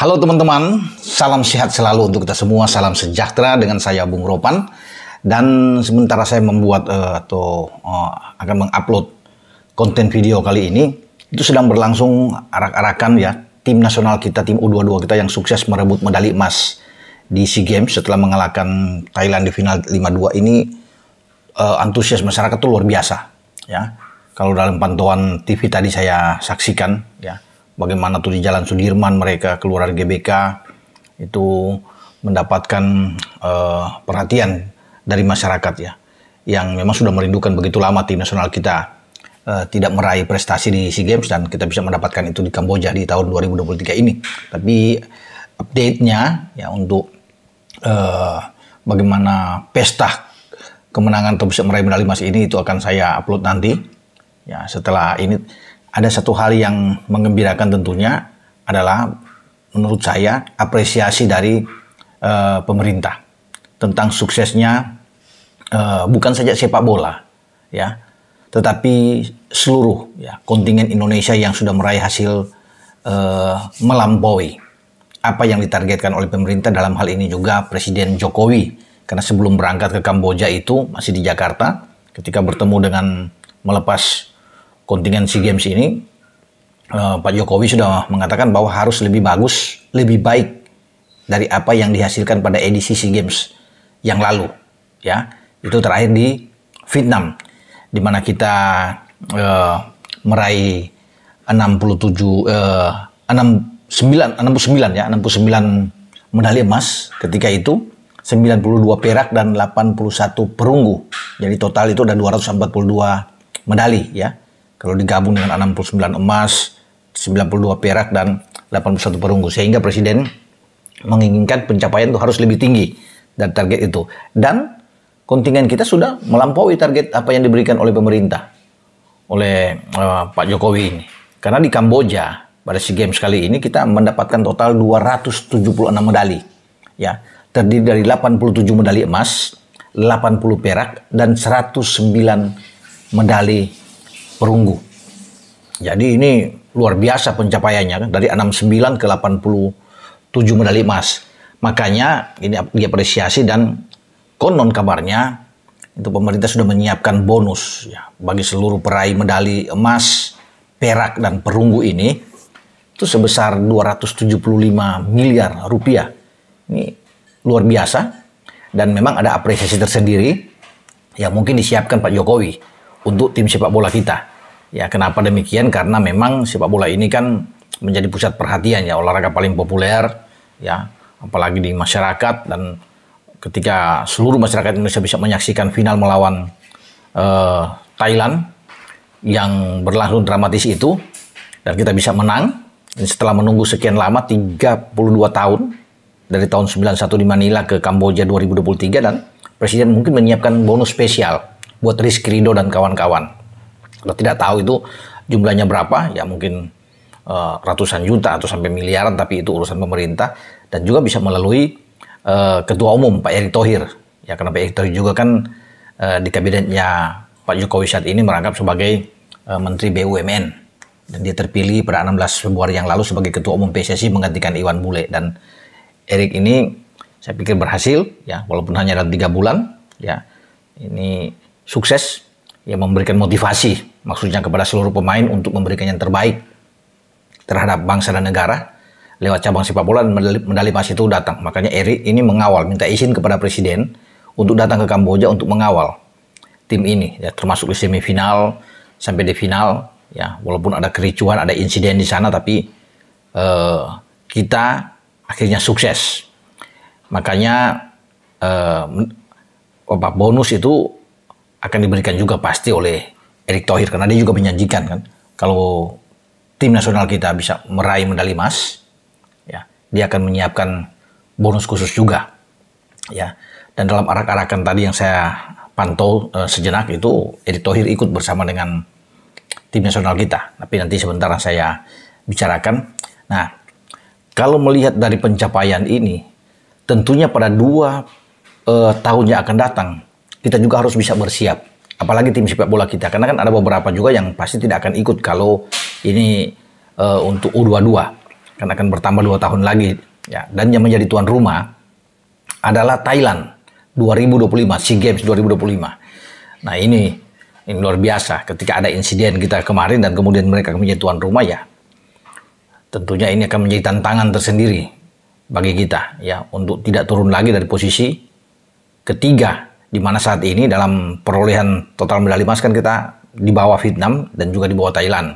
Halo teman-teman, salam sehat selalu untuk kita semua, salam sejahtera dengan saya Bung Ropan. Dan sementara saya membuat akan mengupload konten video kali ini, itu sedang berlangsung arak-arakan ya, tim nasional kita, tim U22 kita yang sukses merebut medali emas di SEA Games setelah mengalahkan Thailand di final 5-2 ini. Antusias masyarakat itu luar biasa ya. Kalau dalam pantauan TV tadi saya saksikan ya, bagaimana tuh di Jalan Sudirman mereka keluar GBK itu mendapatkan perhatian dari masyarakat ya, yang memang sudah merindukan begitu lama tim nasional kita tidak meraih prestasi di SEA Games, dan kita bisa mendapatkan itu di Kamboja di tahun 2023 ini. Tapi update-nya ya untuk bagaimana pesta kemenangan atau bisa meraih medali emas ini, itu akan saya upload nanti. Ya, setelah ini ada satu hal yang mengembirakan tentunya adalah menurut saya apresiasi dari pemerintah tentang suksesnya bukan saja sepak bola ya, tetapi seluruh ya kontingen Indonesia yang sudah meraih hasil melampaui apa yang ditargetkan oleh pemerintah, dalam hal ini juga Presiden Jokowi. Karena sebelum berangkat ke Kamboja itu masih di Jakarta, ketika bertemu dengan melepas kontingen SEA Games ini, Pak Jokowi sudah mengatakan bahwa harus lebih bagus, lebih baik dari apa yang dihasilkan pada edisi SEA Games yang lalu. Ya, itu terakhir di Vietnam, di mana kita meraih 69 medali emas ketika itu. 92 perak dan 81 perunggu. Jadi total itu ada 242 medali ya. Kalau digabung dengan 69 emas, 92 perak dan 81 perunggu. Sehingga Presiden menginginkan pencapaian itu harus lebih tinggi dari target itu. Dan kontingen kita sudah melampaui target apa yang diberikan oleh pemerintah, oleh Pak Jokowi ini. Karena di Kamboja pada SEA Games kali ini kita mendapatkan total 276 medali ya. Terdiri dari 87 medali emas, 80 perak, dan 109 medali perunggu. Jadi ini luar biasa pencapaiannya kan, dari 69 ke 87 medali emas. Makanya ini diapresiasi, dan konon kabarnya itu pemerintah sudah menyiapkan bonus ya bagi seluruh peraih medali emas, perak, dan perunggu ini itu sebesar 275 miliar rupiah. Ini luar biasa, dan memang ada apresiasi tersendiri yang mungkin disiapkan Pak Jokowi untuk tim sepak bola kita. Ya, kenapa demikian? Karena memang sepak bola ini kan menjadi pusat perhatian ya, olahraga paling populer ya, apalagi di masyarakat. Dan ketika seluruh masyarakat Indonesia bisa menyaksikan final melawan Thailand yang berlangsung dramatis itu, dan kita bisa menang, dan setelah menunggu sekian lama 32 tahun dari tahun 91 di Manila ke Kamboja 2023, dan Presiden mungkin menyiapkan bonus spesial buat Rizky Ridho dan kawan-kawan. Kalau tidak tahu itu jumlahnya berapa, ya mungkin ratusan juta atau sampai miliaran, tapi itu urusan pemerintah. Dan juga bisa melalui Ketua Umum Pak Erick Thohir. Ya, karena Pak Erick Thohir juga kan di kabinetnya Pak Jokowi saat ini merangkap sebagai Menteri BUMN. Dan dia terpilih pada 16 Februari yang lalu sebagai Ketua Umum PSSI menggantikan Iwan Bule. Dan Erick ini saya pikir berhasil ya, walaupun hanya dalam 3 bulan ya. Ini sukses ya, memberikan motivasi maksudnya kepada seluruh pemain untuk memberikan yang terbaik terhadap bangsa dan negara lewat cabang sepak bola, dan medali emas itu datang. Makanya Erick ini mengawal, minta izin kepada Presiden untuk datang ke Kamboja untuk mengawal tim ini ya, termasuk di semifinal sampai di final ya. Walaupun ada kericuhan, ada insiden di sana, tapi kita akhirnya sukses. Makanya bonus itu akan diberikan juga pasti oleh Erick Thohir, karena dia juga menjanjikan kan, kalau tim nasional kita bisa meraih medali emas, ya, dia akan menyiapkan bonus khusus juga, ya. Dan dalam arak-arakan tadi yang saya pantau sejenak itu, Erick Thohir ikut bersama dengan tim nasional kita. Tapi nanti sebentar saya bicarakan. Nah, kalau melihat dari pencapaian ini, tentunya pada 2 tahun yang akan datang, kita juga harus bisa bersiap. Apalagi tim sepak bola kita, karena kan ada beberapa juga yang pasti tidak akan ikut kalau ini untuk U22. karena akan bertambah 2 tahun lagi ya. Dan yang menjadi tuan rumah adalah Thailand 2025, SEA Games 2025. Nah ini luar biasa ketika ada insiden kita kemarin dan kemudian mereka menjadi tuan rumah ya. Tentunya ini akan menjadi tantangan tersendiri bagi kita ya untuk tidak turun lagi dari posisi ketiga, di mana saat ini dalam perolehan total medali emas kan kita di bawah Vietnam dan juga di bawah Thailand.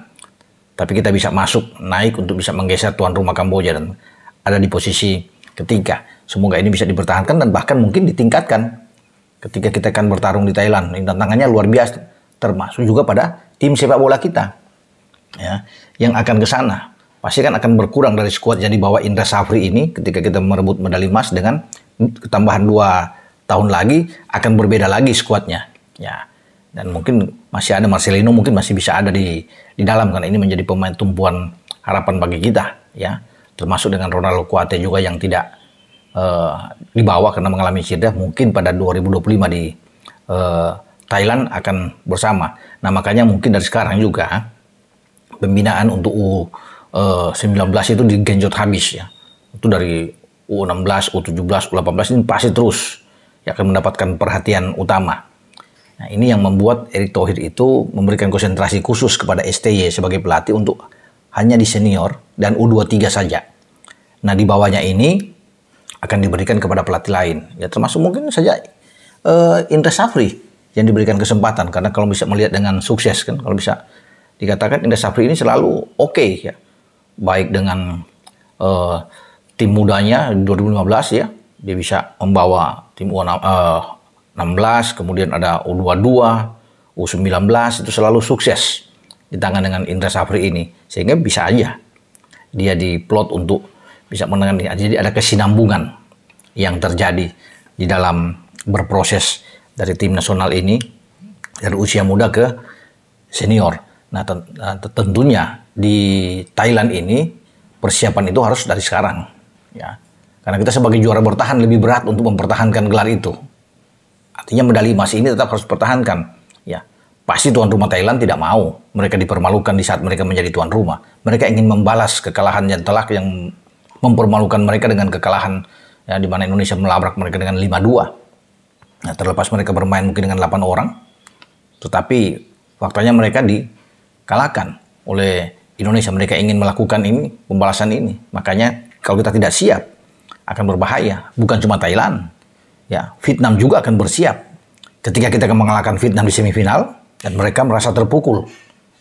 Tapi kita bisa masuk naik untuk bisa menggeser tuan rumah Kamboja dan ada di posisi ketiga. Semoga ini bisa dipertahankan dan bahkan mungkin ditingkatkan ketika kita akan bertarung di Thailand. Ini tantangannya luar biasa, termasuk juga pada tim sepak bola kita ya yang akan ke sana. Pasti kan akan berkurang dari skuad yang dibawa Indra Safri ini ketika kita merebut medali emas dengan tambahan 2 tahun lagi akan berbeda lagi skuadnya ya. Dan mungkin masih ada Marcelino, mungkin masih bisa ada di dalam karena ini menjadi pemain tumpuan harapan bagi kita ya. Termasuk dengan Ronaldo Kuate juga yang tidak dibawa karena mengalami cedera, mungkin pada 2025 di Thailand akan bersama. Nah makanya mungkin dari sekarang juga pembinaan untuk U19 itu digenjot habis ya. Itu dari U16, U17, U18 ini pasti terus ya akan mendapatkan perhatian utama. Nah ini yang membuat Erick Thohir itu memberikan konsentrasi khusus kepada STY sebagai pelatih untuk hanya di senior dan U23 saja. Nah di bawahnya ini akan diberikan kepada pelatih lain ya, termasuk mungkin saja Indra Safri yang diberikan kesempatan, karena kalau bisa melihat dengan sukses kan, kalau bisa dikatakan Indra Safri ini selalu oke ya, baik dengan tim mudanya 2015 ya, dia bisa membawa tim U16, kemudian ada U22, U19 itu selalu sukses di tangan dengan Indra Safri ini, sehingga bisa aja dia diplot untuk bisa menangani. Jadi ada kesinambungan yang terjadi di dalam berproses dari tim nasional ini dari usia muda ke senior. Nah tentunya di Thailand ini persiapan itu harus dari sekarang ya, karena kita sebagai juara bertahan lebih berat untuk mempertahankan gelar itu. Artinya medali emas ini tetap harus dipertahankan ya. Pasti tuan rumah Thailand tidak mau mereka dipermalukan di saat mereka menjadi tuan rumah. Mereka ingin membalas kekalahan yang telak yang mempermalukan mereka dengan kekalahan ya, di mana Indonesia melabrak mereka dengan 5-2. Nah, terlepas mereka bermain mungkin dengan 8 orang, tetapi faktanya mereka dikalahkan oleh Indonesia. Mereka ingin melakukan ini, pembalasan ini. Makanya kalau kita tidak siap akan berbahaya. Bukan cuma Thailand, ya, Vietnam juga akan bersiap. Ketika kita akan mengalahkan Vietnam di semifinal dan mereka merasa terpukul,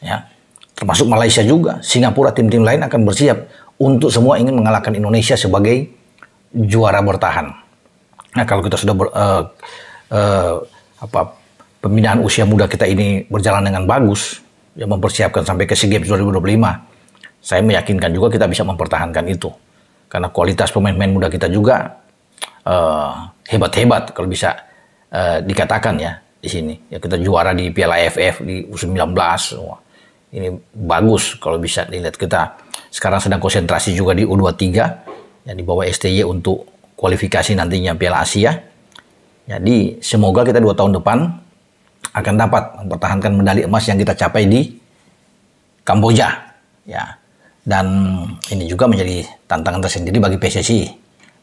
ya, termasuk Malaysia juga, Singapura, tim-tim lain akan bersiap untuk semua ingin mengalahkan Indonesia sebagai juara bertahan. Nah, kalau kita sudah pembinaan usia muda kita ini berjalan dengan bagus, yang mempersiapkan sampai ke SEA Games 2025, saya meyakinkan juga kita bisa mempertahankan itu. Karena kualitas pemain-pemain muda kita juga hebat-hebat kalau bisa dikatakan ya di sini. Ya, kita juara di Piala AFF di U19. Wah, ini bagus kalau bisa dilihat. Kita sekarang sedang konsentrasi juga di U23 yang di bawah STY untuk kualifikasi nantinya Piala Asia. Jadi semoga kita 2 tahun depan akan dapat mempertahankan medali emas yang kita capai di Kamboja ya. Dan ini juga menjadi tantangan tersendiri bagi PSSI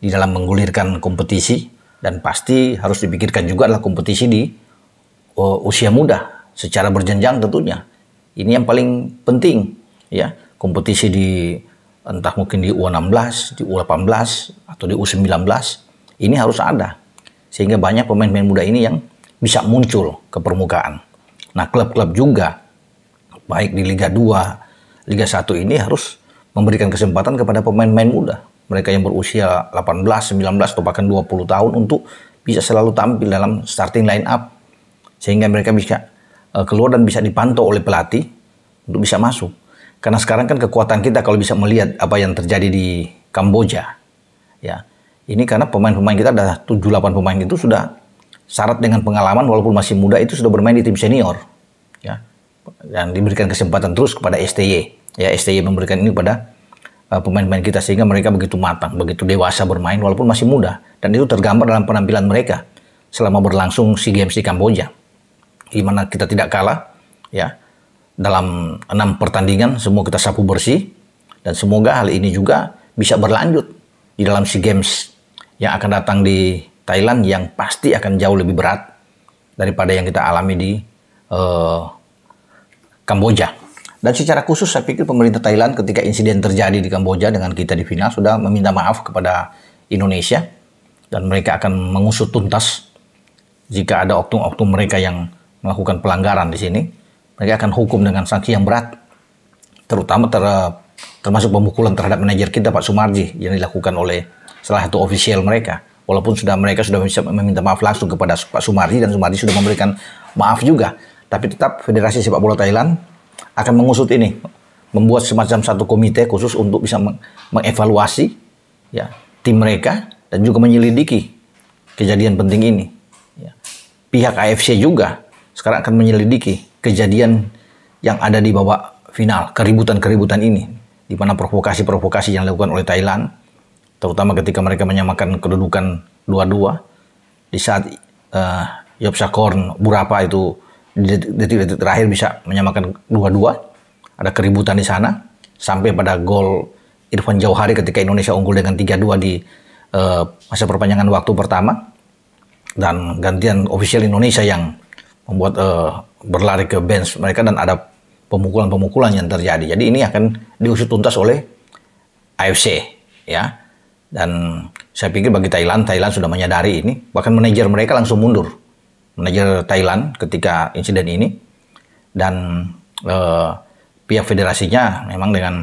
di dalam menggulirkan kompetisi, dan pasti harus dipikirkan juga adalah kompetisi di usia muda secara berjenjang tentunya. Ini yang paling penting ya, kompetisi di entah mungkin di U16, di U18 atau di U19 ini harus ada sehingga banyak pemain-pemain muda ini yang bisa muncul ke permukaan. Nah, klub-klub juga baik di Liga 2, Liga 1 ini harus memberikan kesempatan kepada pemain-pemain muda. Mereka yang berusia 18, 19 atau bahkan 20 tahun untuk bisa selalu tampil dalam starting line up sehingga mereka bisa keluar dan bisa dipantau oleh pelatih untuk bisa masuk. Karena sekarang kan kekuatan kita kalau bisa melihat apa yang terjadi di Kamboja ya. Ini karena pemain-pemain kita ada 7-8 pemain itu sudah syarat dengan pengalaman walaupun masih muda itu sudah bermain di tim senior ya. Dan diberikan kesempatan terus kepada STY. Ya, STY memberikan ini kepada pemain-pemain kita sehingga mereka begitu matang, begitu dewasa bermain walaupun masih muda, dan itu tergambar dalam penampilan mereka selama berlangsung SEA Games di Kamboja, di mana kita tidak kalah ya. Dalam 6 pertandingan semua kita sapu bersih Dan semoga hal ini juga bisa berlanjut di dalam SEA Games yang akan datang di Thailand, yang pasti akan jauh lebih berat daripada yang kita alami di Kamboja. Dan secara khusus saya pikir pemerintah Thailand ketika insiden terjadi di Kamboja dengan kita di final sudah meminta maaf kepada Indonesia, dan mereka akan mengusut tuntas jika ada oknum-oknum mereka yang melakukan pelanggaran di sini. Mereka akan hukum dengan sanksi yang berat, terutama termasuk pemukulan terhadap manajer kita Pak Sumarji yang dilakukan oleh salah satu ofisial mereka. Walaupun mereka sudah bisa meminta maaf langsung kepada Pak Sumarji dan Sumarji sudah memberikan maaf juga, tapi tetap Federasi Sepak Bola Thailand akan mengusut ini, membuat semacam satu komite khusus untuk bisa mengevaluasi ya tim mereka dan juga menyelidiki kejadian penting ini. Ya. Pihak AFC juga sekarang akan menyelidiki kejadian yang ada di babak final, keributan-keributan ini, di mana provokasi-provokasi yang dilakukan oleh Thailand, terutama ketika mereka menyamakan kedudukan 2-2 di saat Yopsakorn Burapa itu di detik-detik terakhir bisa menyamakan 2-2. Ada keributan di sana sampai pada gol Irfan Jauhari ketika Indonesia unggul dengan 3-2 di masa perpanjangan waktu pertama, dan gantian ofisial Indonesia yang membuat berlari ke bench mereka, dan ada pemukulan-pemukulan yang terjadi. Jadi ini akan diusut tuntas oleh AFC ya. Dan saya pikir bagi Thailand sudah menyadari ini, bahkan manajer mereka langsung mundur, manajer Thailand ketika insiden ini, dan pihak federasinya memang dengan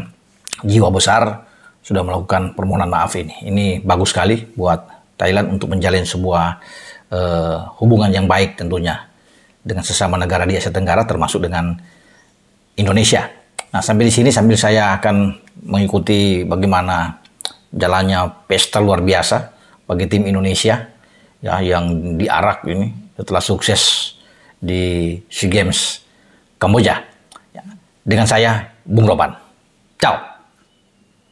jiwa besar sudah melakukan permohonan maaf ini. Ini bagus sekali buat Thailand untuk menjalin sebuah hubungan yang baik tentunya dengan sesama negara di Asia Tenggara, termasuk dengan Indonesia. Nah, sambil di sini, sambil saya akan mengikuti bagaimana jalannya pesta luar biasa bagi tim Indonesia ya, yang diarak ini setelah sukses di SEA Games Kamboja. Ya, dengan saya, Bung Ropan. Ciao.